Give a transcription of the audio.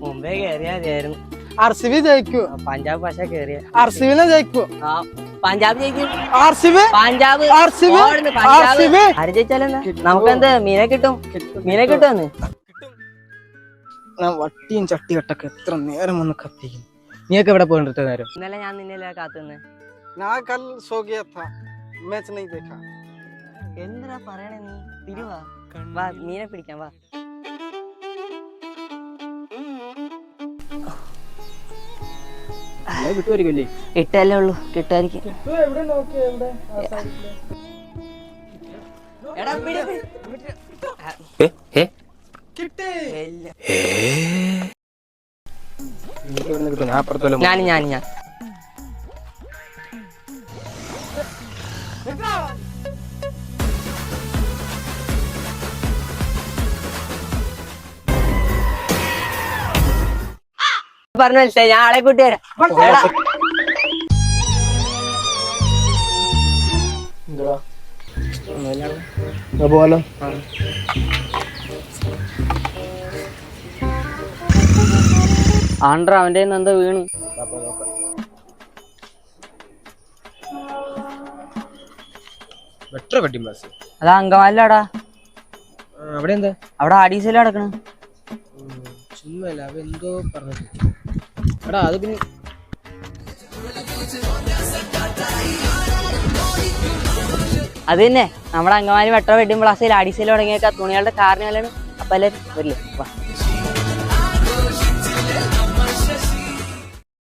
മുംബൈ കേറിയാ മതിയായിരുന്നു. RCB ജയിക്കൂ. പഞ്ചാബ് പക്ഷെ കേറിയ RCB ജയിക്കൂ. പഞ്ചാബ് ജയിക്കും. RCB പഞ്ചാബ് RCB ആര് ജയിച്ചാലെന്താ നമുക്കെന്ത് മീനെ കിട്ടും. മീനെ കിട്ടുമെന്ന് വട്ടിയും ചട്ടി കട്ടൊക്കെ എത്ര നേരം വന്ന് കത്തിക്കും. നീയൊക്കെ എവിടെ പോയിട്ട് നേരം? ഇന്നലെ ഞാൻ നിന്നെ കാത്തുനിന്ന്. എന്താ പറയണേ നീ? തിരുവാ വാ മീനെ പിടിക്കാം വാ. കിട്ടുമായിരിക്കും. ഇട്ടല്ലേ ഉള്ളു, കിട്ടുമായിരിക്കും. ഞാൻ പറഞ്ഞു മനസ്സിലായി. ഞാൻ ആളെ കൂട്ടി വരാം. പോലോ ആണ്ട്ര അവന്റെ എന്തോ വീണു. അതാ അങ്കമാലിലാടാ. അവിടെ എന്താ? അവിടെ ആഡീസല നടക്കണ. ചുമ്മല്ല അവ എന്തോ പറഞ്ഞു. എടാ അത് പിന്നെ അത് തന്നെ നമ്മുടെ അങ്കമാലി മെട്രോ വെഡിങ് പ്ലാസയിൽ ആഡീസല തുടങ്ങിയേക്കാ തുണികളുടെ കാറിന് വിലയാണ്. അപ്പൊ എല്ലാവരും വരില്ലേ?